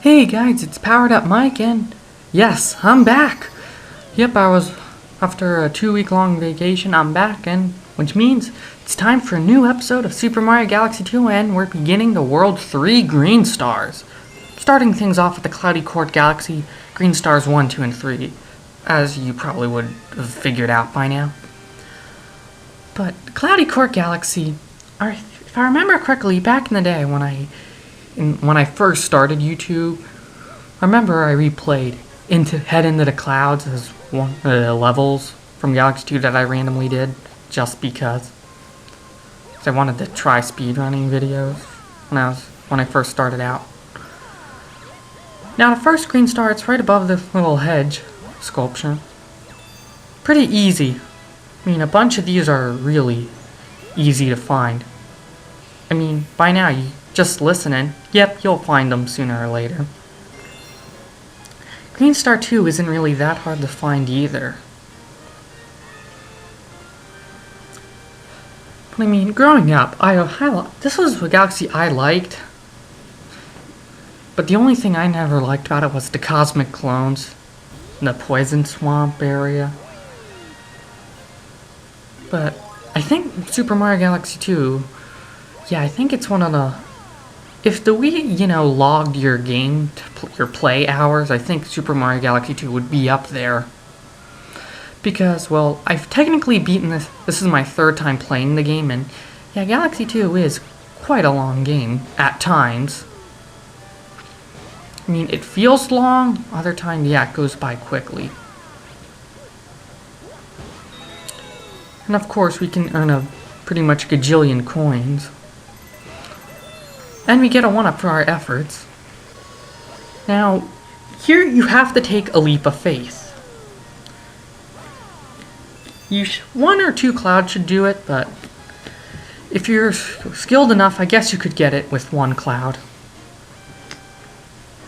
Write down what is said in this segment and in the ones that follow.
Hey guys, it's Powered Up Mike, and yes, I'm back. Yep, after a 2-week long vacation, I'm back, and which means it's time for a new episode of Super Mario Galaxy 2, and we're beginning the World 3 Green Stars. Starting things off with the Cloudy Court Galaxy, Green Stars 1, 2, and 3, as you probably would have figured out by now. But Cloudy Court Galaxy, if I remember correctly, back in the day when I first started YouTube, I remember I replayed Head into the Clouds as one of the levels from Galaxy 2 that I randomly did, just because. I wanted to try speedrunning videos when I first started out. Now the first green star, it's right above this little hedge sculpture. Pretty easy. I mean, a bunch of these are really easy to find. I mean, by now, you just listening, yep, you'll find them sooner or later. Green Star 2 isn't really that hard to find either. But I mean, growing up, this was a galaxy I liked. But the only thing I never liked about it was the cosmic clones in the Poison Swamp area. But I think Super Mario Galaxy 2, yeah, I think it's one of the... If the Wii, logged your your play hours, I think Super Mario Galaxy 2 would be up there. Because, well, I've technically beaten this. This is my third time playing the game, and yeah, Galaxy 2 is quite a long game at times. I mean, it feels long, other times, yeah, it goes by quickly. And of course, we can earn a pretty much gajillion coins. And we get a 1-up for our efforts. Now, here you have to take a leap of faith. One or two clouds should do it, but if you're skilled enough, I guess you could get it with one cloud.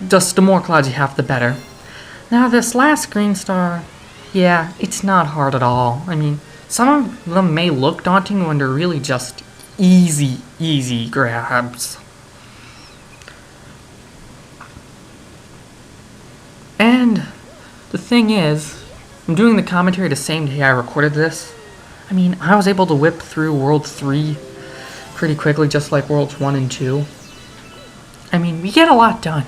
Just the more clouds you have, the better. Now, this last green star, yeah, it's not hard at all. I mean, some of them may look daunting when they're really just easy grabs. And the thing is, I'm doing the commentary the same day I recorded this. I mean, I was able to whip through World 3 pretty quickly, just like Worlds 1 and 2. I mean, we get a lot done.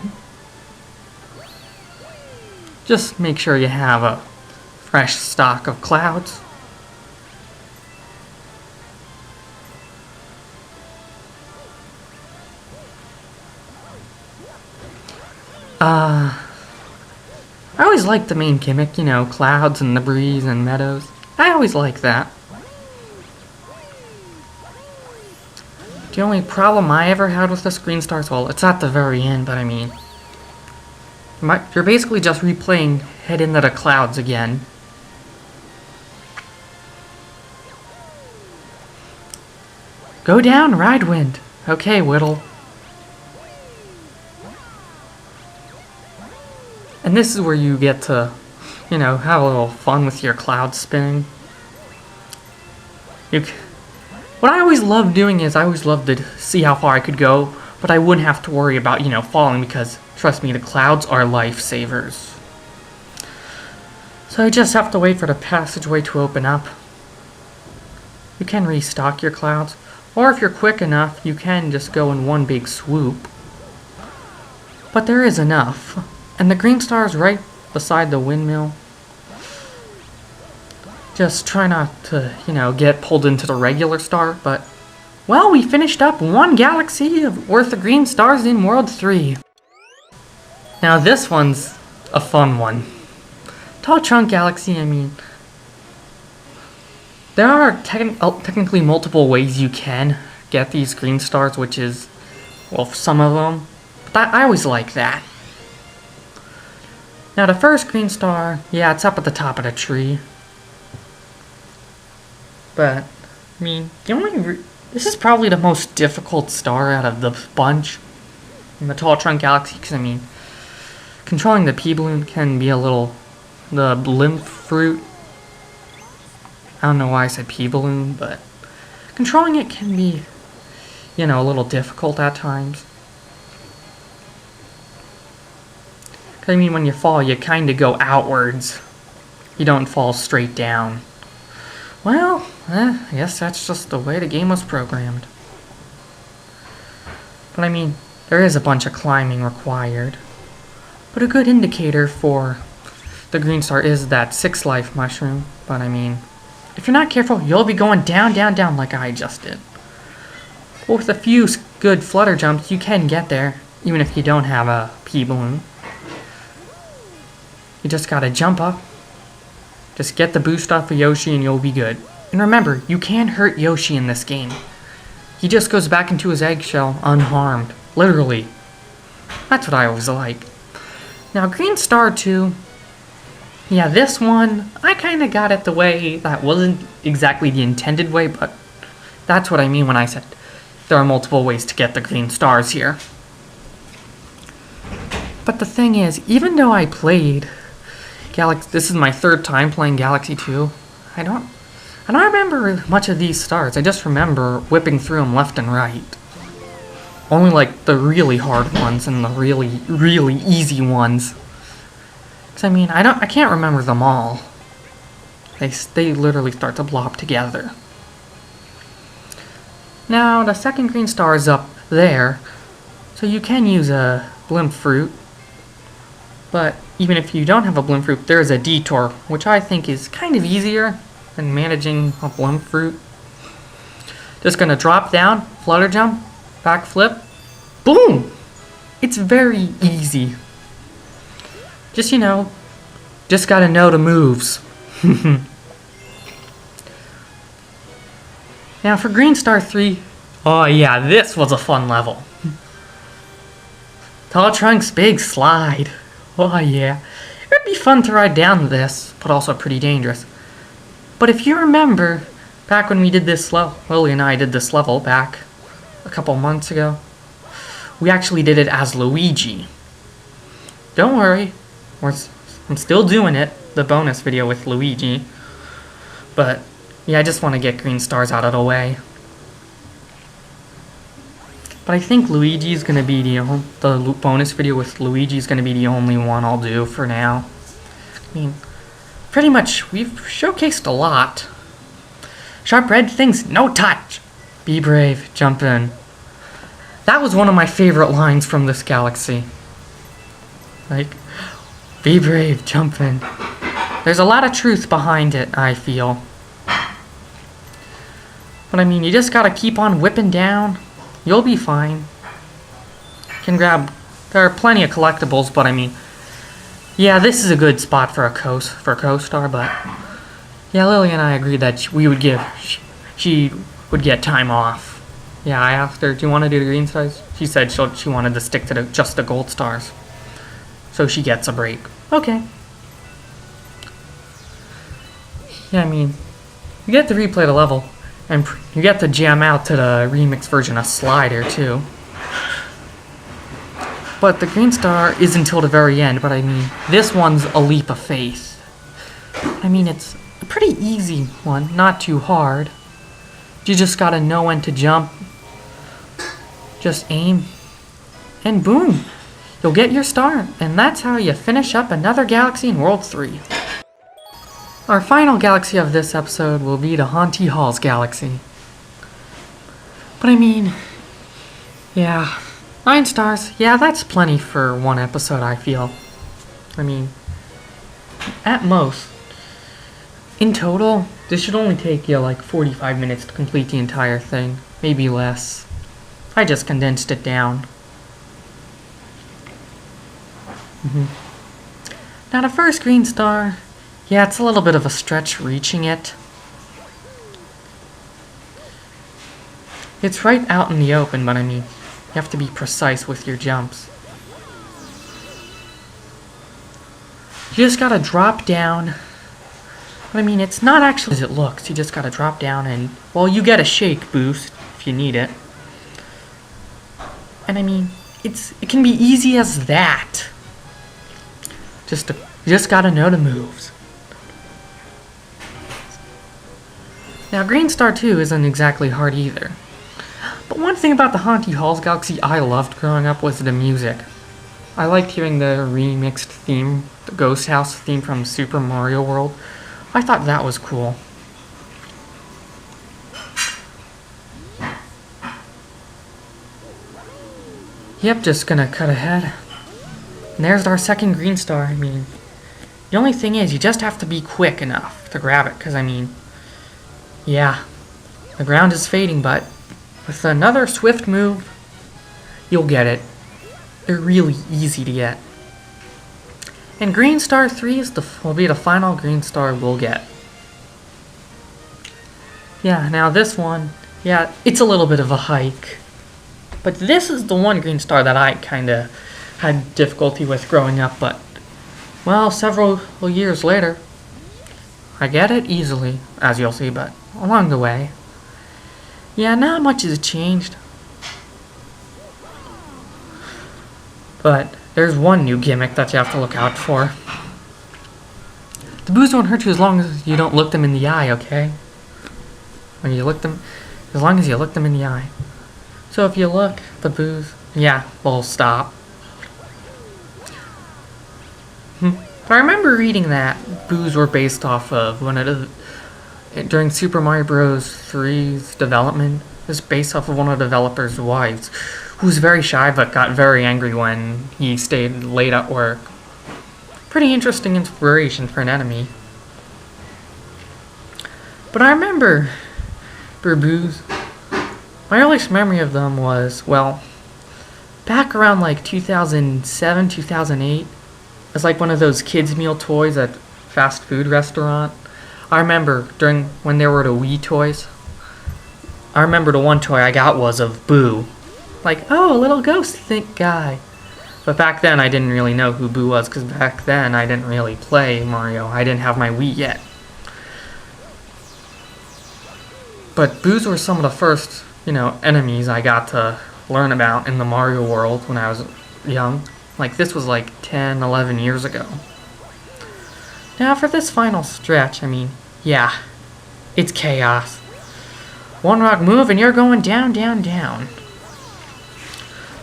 Just make sure you have a fresh stock of clouds. I always liked the main gimmick, clouds and the breeze and meadows. I always liked that. The only problem I ever had with this green stars, well, it's at the very end, but I mean, you're basically just replaying Head into the Clouds again. Go down, Ride Wind. Okay, Whittle. And this is where you get to, have a little fun with your cloud spinning. What I always loved doing is I always loved to see how far I could go, but I wouldn't have to worry about, falling because, trust me, the clouds are lifesavers. So I just have to wait for the passageway to open up. You can restock your clouds, or if you're quick enough, you can just go in one big swoop. But there is enough. And the green star is right beside the windmill. Just try not to, get pulled into the regular star, but... Well, we finished up one galaxy worth of green stars in World 3. Now this one's a fun one. Tall Trunk Galaxy, I mean... There are technically multiple ways you can get these green stars, which is... Well, some of them. But I always like that. Now the first green star, yeah, it's up at the top of the tree. But, I mean, this is probably the most difficult star out of the bunch in the Tall Trunk Galaxy, because, I mean, controlling the P-Balloon can be the Blimp Fruit. I don't know why I said P-Balloon, but controlling it can be, a little difficult at times. 'Cause I mean, when you fall, you kind of go outwards. You don't fall straight down. Well, I guess that's just the way the game was programmed. But I mean, there is a bunch of climbing required. But a good indicator for the green star is that 6 life mushroom. But I mean, if you're not careful, you'll be going down, down, down like I just did. But with a few good flutter jumps, you can get there, even if you don't have a pea balloon. You just gotta jump up. Just get the boost off of Yoshi and you'll be good. And remember, you can't hurt Yoshi in this game. He just goes back into his eggshell unharmed. Literally. That's what I always like. Now, Green Star 2. Yeah, this one, I kind of got it the way that wasn't exactly the intended way, but that's what I mean when I said there are multiple ways to get the green stars here. But the thing is, even though I played Galaxy, this is my 3rd time playing Galaxy 2, I don't remember much of these stars. I just remember whipping through them left and right. Only like the really hard ones and the really, really easy ones. Cause I mean, I can't remember them all. They literally start to blob together. Now the second green star is up there, so you can use a Blimp Fruit. But even if you don't have a Blimp Fruit, there is a detour, which I think is kind of easier than managing a Blimp Fruit. Just gonna drop down, Flutter Jump, Backflip, boom! It's very easy. Just, just gotta know the moves. Now for Green Star 3, oh yeah, this was a fun level. Tall Trunks Big Slide. Oh yeah, it would be fun to ride down this, but also pretty dangerous. But if you remember, back when we did this level, Lily and I did this level back a couple months ago, we actually did it as Luigi. Don't worry, I'm still doing it, the bonus video with Luigi. But yeah, I just want to get green stars out of the way. But I think Luigi's gonna be the bonus video with Luigi's gonna be the only one I'll do for now. I mean, pretty much we've showcased a lot. Sharp red things, no touch. Be brave, jump in. That was one of my favorite lines from this galaxy. Like, be brave, jump in. There's a lot of truth behind it, I feel. But I mean, you just gotta keep on whipping down. You'll be fine. There are plenty of collectibles, but I mean, yeah, this is a good spot for a co-star, but yeah, Lily and I agreed that she would get time off. Yeah, I asked her, do you want to do the green stars? She said she wanted to stick to just the gold stars. So she gets a break. Okay. Yeah, I mean, you get to replay the level, and you get to jam out to the remix version of Slider, too. But the green star is until the very end, but I mean, this one's a leap of faith. I mean, it's a pretty easy one, not too hard. You just gotta know when to jump. Just aim, and boom! You'll get your star, and that's how you finish up another galaxy in World 3. Our final galaxy of this episode will be the Haunty Halls Galaxy. But I mean, yeah, 9 stars, yeah, that's plenty for one episode, I feel. I mean, at most. In total, this should only take you like 45 minutes to complete the entire thing, maybe less. I just condensed it down. Now the first green star, yeah, it's a little bit of a stretch reaching it. It's right out in the open, but I mean, you have to be precise with your jumps. You just gotta drop down. But I mean, it's not actually as it looks. You just gotta drop down and, well, you get a shake boost if you need it. And I mean, it can be easy as that. You just gotta know the moves. Now, Green Star 2 isn't exactly hard either. But one thing about the Haunty Halls Galaxy I loved growing up was the music. I liked hearing the remixed theme, the Ghost House theme from Super Mario World. I thought that was cool. Yep, just gonna cut ahead. And there's our second green star. I mean, the only thing is you just have to be quick enough to grab it, because I mean, yeah, the ground is fading, but with another swift move, you'll get it. They're really easy to get. And green star 3 will be the final green star we'll get. Yeah, now this one, yeah, it's a little bit of a hike. But this is the one green star that I kind of had difficulty with growing up, but, well, several years later, I get it easily, as you'll see, but along the way, yeah, not much has changed. But there's one new gimmick that you have to look out for. The boos won't hurt you as long as you don't look them in the eye, okay? When you look them, as long as you look them in the eye. So if you look, the boos, yeah, will stop. But I remember reading that boos were based off of during Super Mario Bros. 3's development. It was based off of one of the developers' wives, who was very shy but got very angry when he stayed late at work. Pretty interesting inspiration for an enemy. But I remember boos. My earliest memory of them was, well, back around like 2007, 2008. It's like one of those kids' meal toys at fast food restaurant. I remember when there were the Wii toys. I remember the one toy I got was of Boo. Like, oh, a little ghost think guy. But back then I didn't really know who Boo was, because back then I didn't really play Mario. I didn't have my Wii yet. But boos were some of the first, enemies I got to learn about in the Mario world when I was young. Like, this was like 10, 11 years ago. Now, for this final stretch, I mean, yeah, it's chaos. One rock move and you're going down, down, down.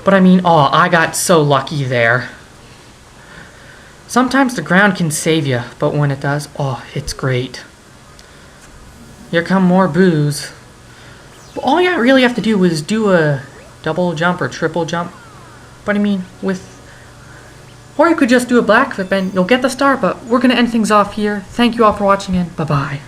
But I mean, oh, I got so lucky there. Sometimes the ground can save you, but when it does, oh, it's great. Here come more boos. All you really have to do is do a double jump or triple jump. But I mean, or you could just do a backflip and you'll get the star, but we're going to end things off here. Thank you all for watching and bye-bye.